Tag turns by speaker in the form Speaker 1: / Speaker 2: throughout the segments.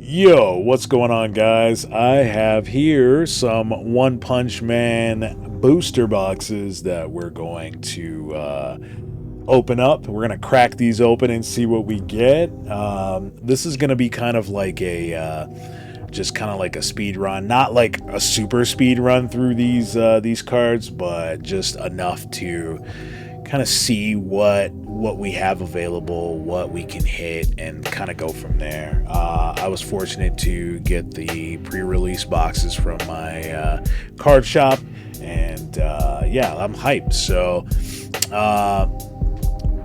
Speaker 1: Yo, what's going on, guys? I have here some One Punch Man booster boxes that we're going to open up. We're going to crack these open and see what we get. This is going to be kind of like just kind of like a speed run, not like a super speed run through these cards, but just enough to kind of see what we have available, what we can hit, and kind of go from there. I was fortunate to get the pre-release boxes from my card shop, and yeah, I'm hyped. So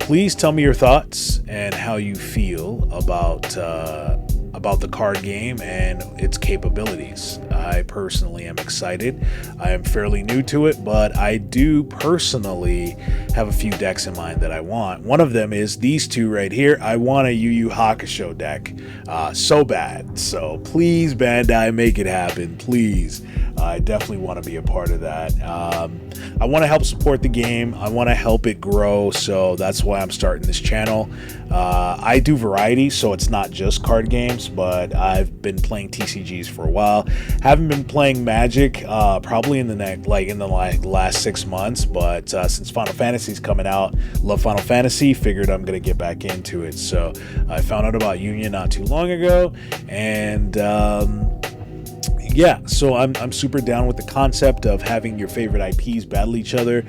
Speaker 1: please tell me your thoughts and how you feel about the card game and its capabilities. I personally am excited. I am fairly new to it, but I do personally have a few decks in mind that I want. One of them is these two right here. I want a Yu Yu Hakusho deck so bad. So please, Bandai, make it happen, please. I definitely want to be a part of that. I want to help support the game. I want to help it grow, so that's why I'm starting this channel. I do variety, so it's not just card games, but I've been playing TCGs for a while. Haven't been playing Magic probably in the last 6 months, but since Final Fantasy's coming out, love Final Fantasy, figured I'm gonna get back into it. So I found out about Union not too long ago, and yeah, so I'm super down with the concept of having your favorite IPs battle each other.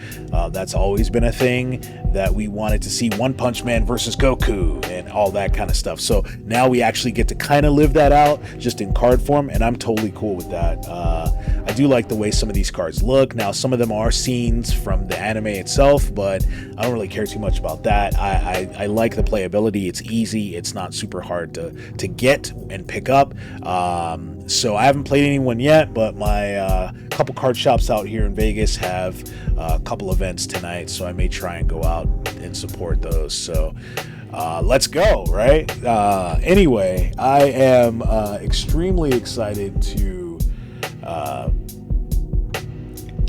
Speaker 1: That's always been a thing that we wanted to see, One Punch Man versus Goku and all that kind of stuff. So now we actually get to kind of live that out just in card form, and I'm totally cool with that. I do like the way some of these cards look. Now, some of them are scenes from the anime itself, but I don't really care too much about that. I like the playability. It's easy. It's not super hard to get and pick up. So I haven't played anyone yet, but my couple card shops out here in Vegas have a couple events tonight, so I may try and go out and support those. So let's go, right? Anyway, I am extremely excited to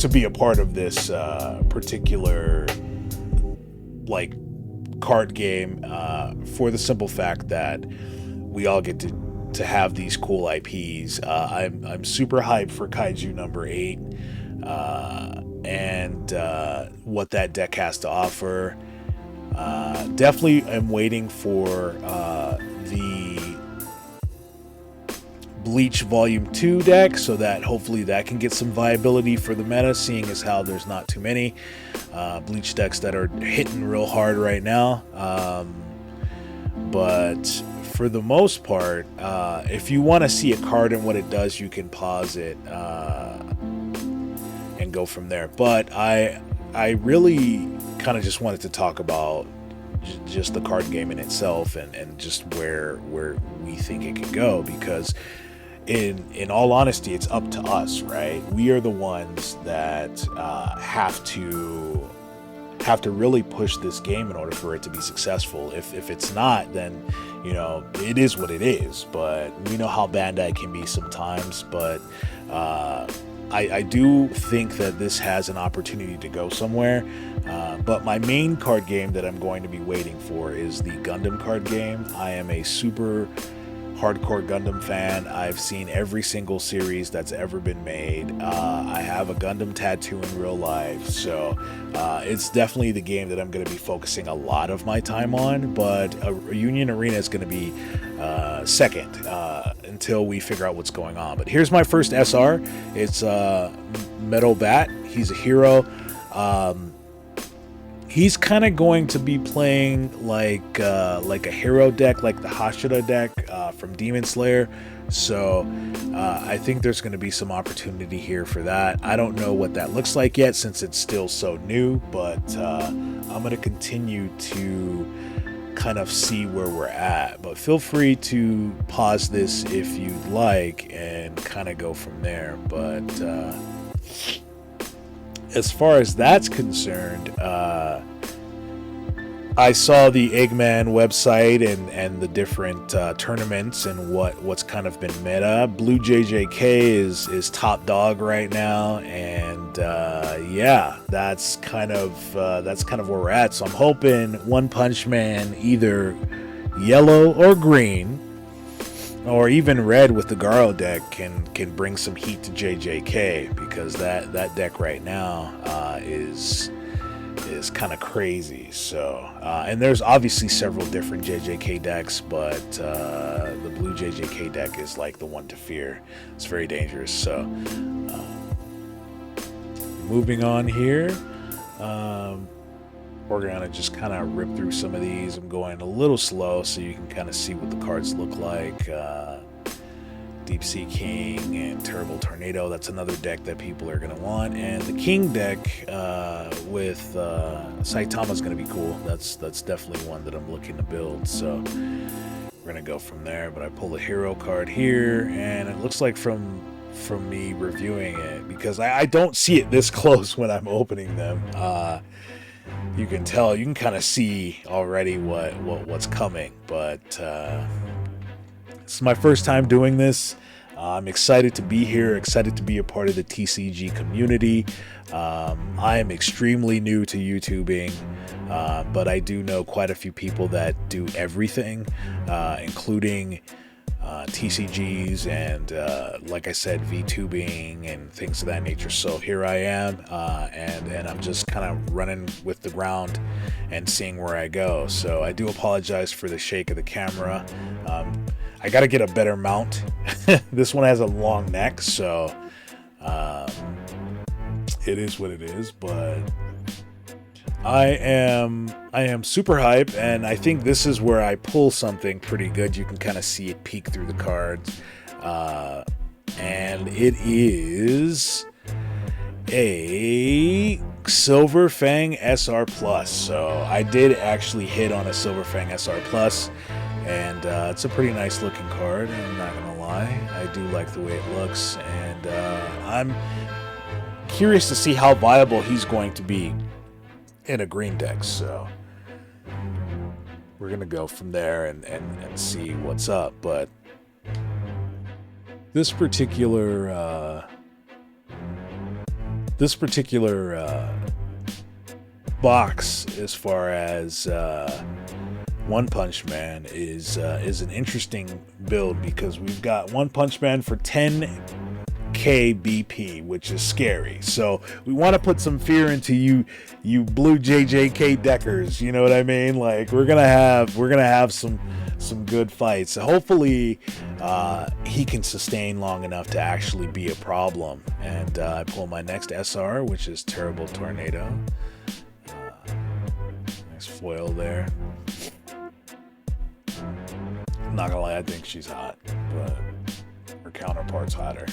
Speaker 1: be a part of this particular like card game for the simple fact that we all get to have these cool IPs. I'm super hyped for Kaiju number 8 and what that deck has to offer. Definitely am waiting for the Bleach Volume 2 deck, so that hopefully that can get some viability for the meta, seeing as how there's not too many Bleach decks that are hitting real hard right now. But for the most part, if you want to see a card and what it does, you can pause it and go from there. But I really kind of just wanted to talk about just the card game in itself and just where we think it could go, because in all honesty, it's up to us, right? We are the ones that have to really push this game in order for it to be successful. If it's not, then it is what it is. But we know how Bandai can be sometimes. But I do think that this has an opportunity to go somewhere. But my main card game that I'm going to be waiting for is the Gundam card game. I am a super hardcore Gundam fan. I've seen every single series that's ever been made. I have a Gundam tattoo in real life, so it's definitely the game that I'm going to be focusing a lot of my time on, but Union Arena is going to be second until we figure out what's going on. But here's my first SR. It's Metal Bat. He's a hero. He's kind of going to be playing like a hero deck, like the Hashira deck from Demon Slayer. So I think there's going to be some opportunity here for that. I don't know what that looks like yet since it's still so new, but I'm going to continue to kind of see where we're at. But feel free to pause this if you'd like and kind of go from there. But as far as that's concerned, I saw the Eggman website and the different tournaments and what's kind of been meta. Blue JJK is top dog right now, and yeah, that's kind of where we're at. So I'm hoping One Punch Man either yellow or green or even red with the Garo deck can bring some heat to JJK, because that deck right now is kind of crazy. So and there's obviously several different JJK decks, but the blue JJK deck is like the one to fear. It's very dangerous. So moving on here, we're gonna just kind of rip through some of these. I'm going a little slow so you can kind of see what the cards look like. Deep Sea King and Terrible Tornado, that's another deck that people are going to want. And the King deck with Saitama is going to be cool. That's definitely one that I'm looking to build. So we're going to go from there. But I pull a hero card here, and it looks like from me reviewing it, because I don't see it this close when I'm opening them. You can tell, you can kind of see already what's coming. But it's my first time doing this. I'm excited to be here, excited to be a part of the TCG community. I am extremely new to YouTubing, but I do know quite a few people that do everything, including TCGs and, like I said, VTubing and things of that nature. So here I am, and I'm just kind of running with the ground and seeing where I go. So I do apologize for the shake of the camera. I got to get a better mount. This one has a long neck, so it is what it is. But I am super hype, and I think this is where I pull something pretty good. You can kind of see it peek through the cards, and it is a Silver Fang SR Plus. So I did actually hit on a Silver Fang SR Plus. And it's a pretty nice looking card, I'm not gonna lie. I do like the way it looks, and I'm curious to see how viable he's going to be in a green deck. So we're gonna go from there and see what's up. But this particular box, as far as One Punch Man, is an interesting build, because we've got One Punch Man for 10k BP, which is scary. So we want to put some fear into you blue JJK deckers. You know what I mean? Like, we're gonna have some good fights. Hopefully, he can sustain long enough to actually be a problem. And I pull my next SR, which is Terrible Tornado. Nice foil there. I'm not gonna lie, I think she's hot, but her counterpart's hotter.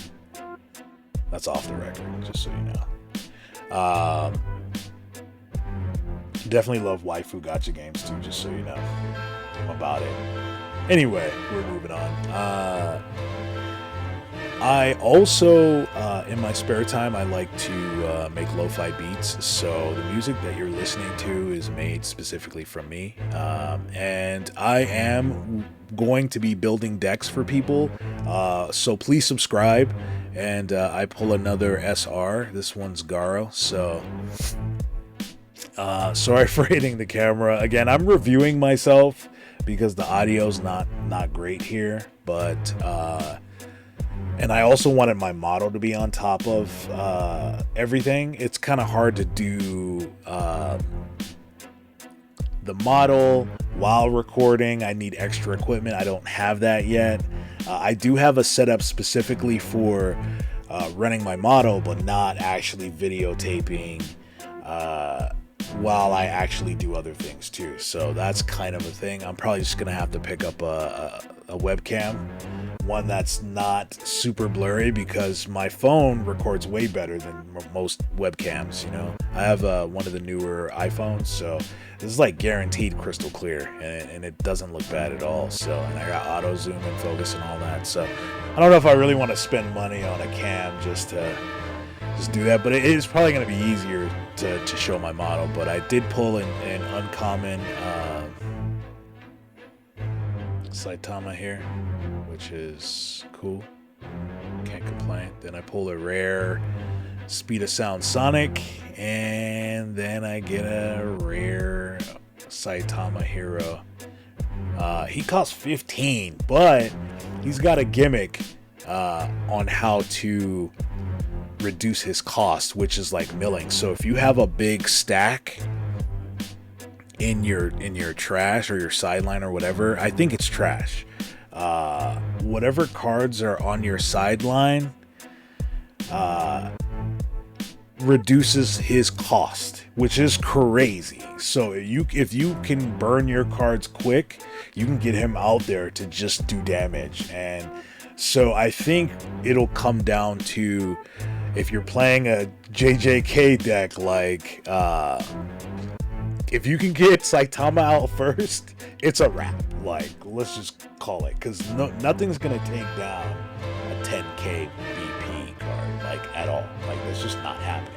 Speaker 1: That's off the record, just so you know. Definitely love waifu gacha games too, just so you know. I'm about it. Anyway, we're moving on. I also, in my spare time, I like to make lo-fi beats. So the music that you're listening to is made specifically from me. And I am going to be building decks for people. So please subscribe. And I pull another SR. This one's Garo. So sorry for hitting the camera. Again, I'm reviewing myself because the audio's not great here. But and I also wanted my model to be on top of everything. It's kind of hard to do the model while recording. I need extra equipment. I don't have that yet. I do have a setup specifically for running my model, but not actually videotaping while I actually do other things too. So that's kind of a thing. I'm probably just gonna have to pick up a webcam, one that's not super blurry, because my phone records way better than most webcams. You know, I have one of the newer iPhones, so this is like guaranteed crystal clear, and it doesn't look bad at all. So, and I got auto zoom and focus and all that. So I don't know if I really want to spend money on a cam just to do that, but it is probably going to be easier to show my model. But I did pull an uncommon Saitama here, which is cool. Can't complain. Then I pull a rare Speed of Sound Sonic, and then I get a rare Saitama hero. He costs 15, but he's got a gimmick on how to reduce his cost, which is like milling. So if you have a big stack in your trash or your sideline or whatever, I think it's trash. Whatever cards are on your sideline reduces his cost, which is crazy. So if you can burn your cards quick, you can get him out there to just do damage. And so I think it'll come down to, if you're playing a JJK deck, like if you can get Saitama out first, it's a wrap. Like, let's just call it, because nothing's gonna take down a 10k BP card, like, at all. Like, that's just not happening.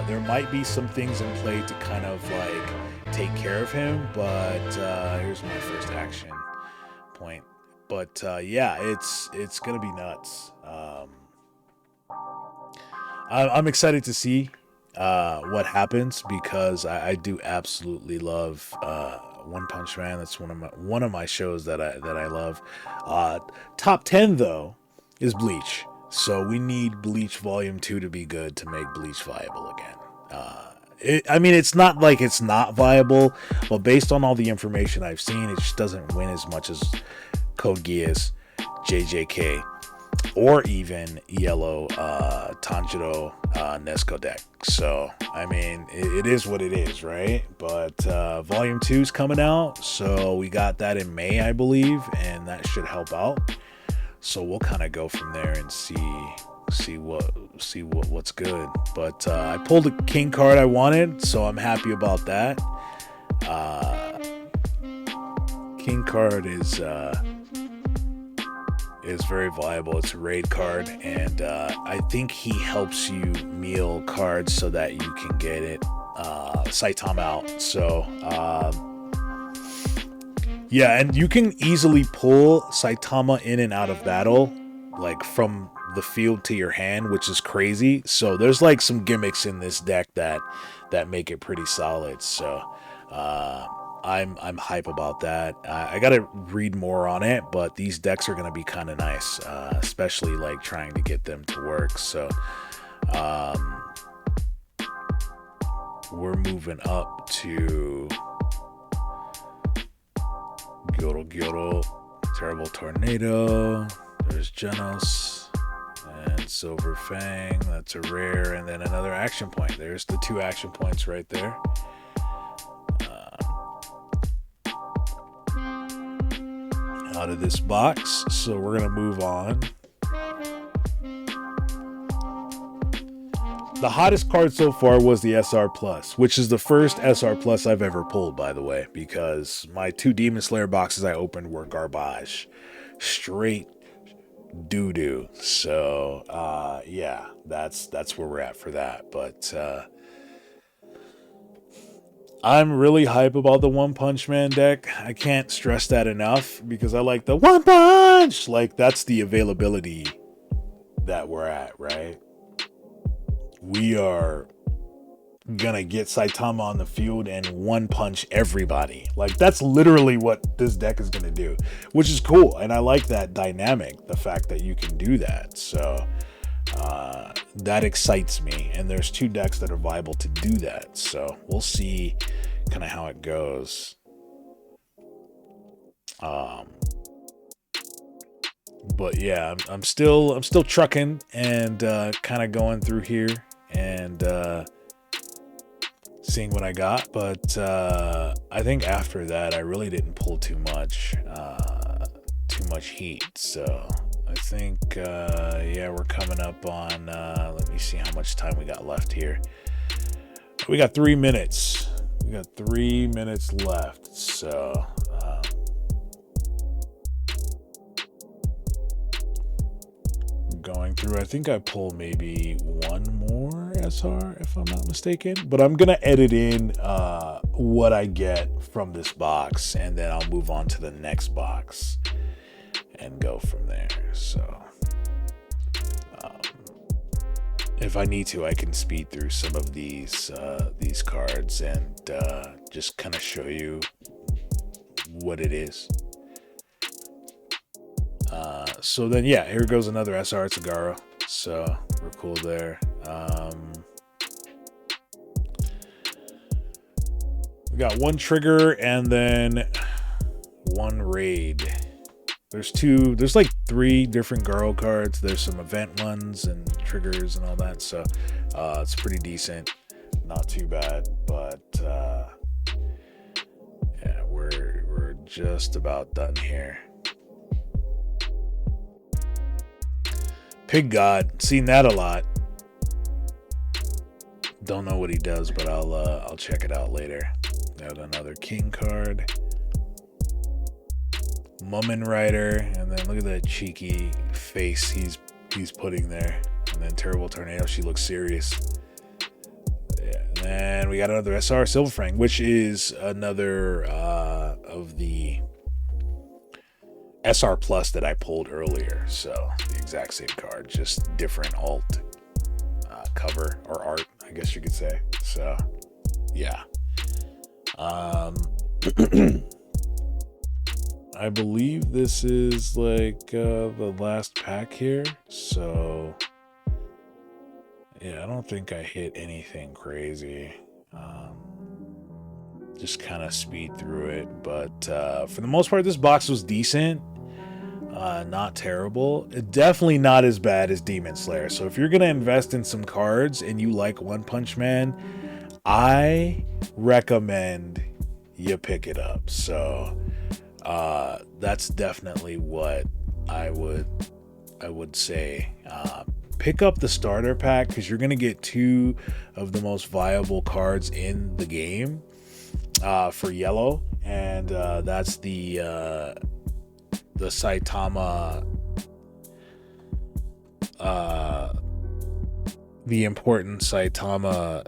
Speaker 1: There might be some things in play to kind of like take care of him, but here's my first action point. But yeah, it's gonna be nuts. I'm excited to see what happens, because I do absolutely love One Punch Man. That's one of my shows that I love. Top 10 though is Bleach. So we need Bleach Volume 2 to be good to make Bleach viable again. I mean, it's not like it's not viable, but based on all the information I've seen, it just doesn't win as much as Code Geass, JJK, or even Yellow Tanjiro Nesco deck. So, I mean, it is what it is, right? But Volume 2 is coming out, so we got that in May, I believe, and that should help out. So we'll kind of go from there and see what's good. But I pulled a king card I wanted, so I'm happy about that. King card is very viable. It's a raid card, and I think he helps you meal cards so that you can get it Saitama out. So yeah, and you can easily pull Saitama in and out of battle, like from the field to your hand, which is crazy. So there's like some gimmicks in this deck that make it pretty solid. So I'm hype about that. I gotta read more on it, but these decks are gonna be kind of nice, especially like trying to get them to work. So we're moving up to Gyoro, Terrible Tornado. There's Genos and Silver Fang. That's a rare, and then another action point. There's the 2 action points right there. Out of this box, so we're gonna move on. The hottest card so far was the SR Plus, which is the first SR Plus I've ever pulled, by the way, because my 2 Demon Slayer boxes I opened were garbage, straight doo-doo. So yeah, that's where we're at for that. But I'm really hype about the One Punch Man deck. I can't stress that enough, because I like the One Punch. Like, that's the availability that we're at, right? We are gonna get Saitama on the field and one punch everybody. Like, that's literally what this deck is gonna do, which is cool. And I like that dynamic, the fact that you can do that. So that excites me, and there's 2 decks that are viable to do that. So we'll see kind of how it goes. But yeah, I'm still trucking and kind of going through here and seeing what I got. But I think after that, I really didn't pull too much heat. So I think yeah, we're coming up on let me see how much time we got left here. We got 3 minutes. We got 3 minutes left. So going through, I think I pulled maybe 1 more SR if I'm not mistaken, but I'm gonna edit in what I get from this box, and then I'll move on to the next box and go from there. So if I need to, I can speed through some of these cards and just kind of show you what it is. So then, yeah, here goes another SR Tagaro. So we're cool there. We got one trigger and then one raid. There's like 3 different Garo cards. There's some event ones and triggers and all that. So it's pretty decent. Not too bad. But yeah, we're just about done here. Pig God, seen that a lot. Don't know what he does, but I'll check it out later. Got another king card. Mummin Rider, and then look at that cheeky face he's putting there. And then Terrible Tornado, she looks serious. Yeah, and then we got another SR Silverfang, which is another of the SR Plus that I pulled earlier. So the exact same card, just different alt cover or art, I guess you could say. So yeah. I believe this is like the last pack here. So yeah, I don't think I hit anything crazy. Just kind of speed through it. But for the most part, this box was decent. Not terrible. Definitely not as bad as Demon Slayer. So if you're going to invest in some cards and you like One Punch Man, I recommend you pick it up. So that's definitely what I would say. Pick up the starter pack because you're going to get 2 of the most viable cards in the game for yellow. And that's the Saitama, the important Saitama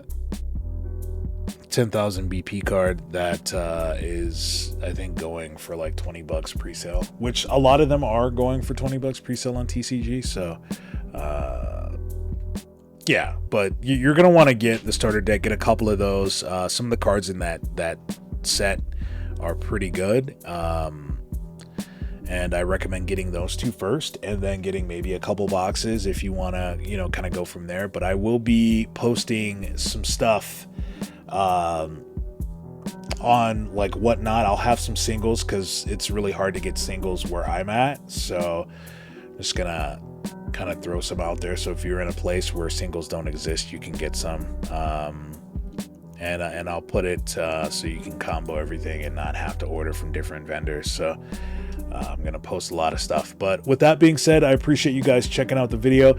Speaker 1: 10,000 BP card that is, I think, going for like $20 pre-sale, which a lot of them are going for $20 pre-sale on TCG. So yeah, but you're gonna want to get the starter deck, get a couple of those. Some of the cards in that set are pretty good. And I recommend getting those 2 first and then getting maybe a couple boxes if you want to, kind of go from there. But I will be posting some stuff on like Whatnot. I'll have some singles because it's really hard to get singles where I'm at. So I'm just going to kind of throw some out there. So if you're in a place where singles don't exist, you can get some. And I'll put it so you can combo everything and not have to order from different vendors. So I'm going to post a lot of stuff. But with that being said, I appreciate you guys checking out the video.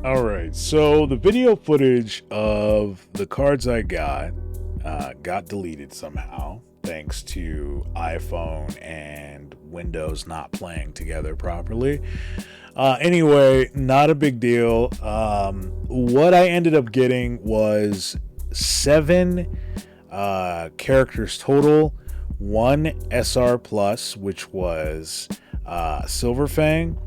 Speaker 1: All right, so the video footage of the cards I got deleted somehow, thanks to iPhone and Windows not playing together properly. Anyway, not a big deal. What I ended up getting was 7 characters total. 1 SR Plus, which was Silverfang,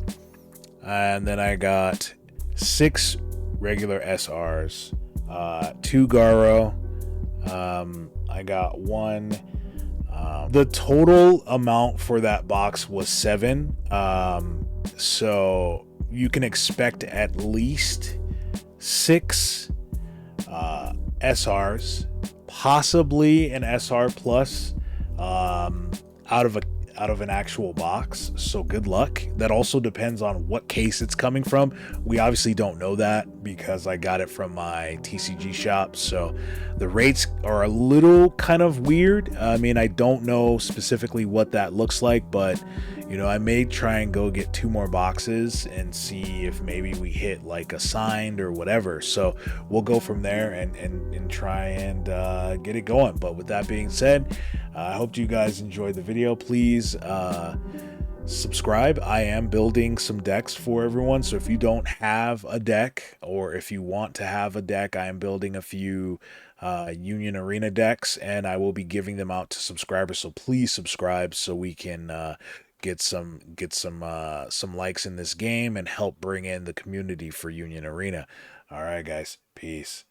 Speaker 1: and then I got 6 regular SRs, 2 Garo. I got 1. The total amount for that box was 7. So you can expect at least 6 SRs, possibly an SR Plus. Out of an actual box, so good luck. That also depends on what case it's coming from. We obviously don't know that because I got it from my TCG shop, so the rates are a little kind of weird. I mean, I don't know specifically what that looks like, but I may try and go get 2 more boxes and see if maybe we hit like a signed or whatever. So we'll go from there and try and get it going. But with that being said, I hope you guys enjoyed the video. Please subscribe. I am building some decks for everyone, so if you don't have a deck or if you want to have a deck, I am building a few Union Arena decks, and I will be giving them out to subscribers. So please subscribe so we can get some likes in this game and help bring in the community for Union Arena. All right, guys, peace.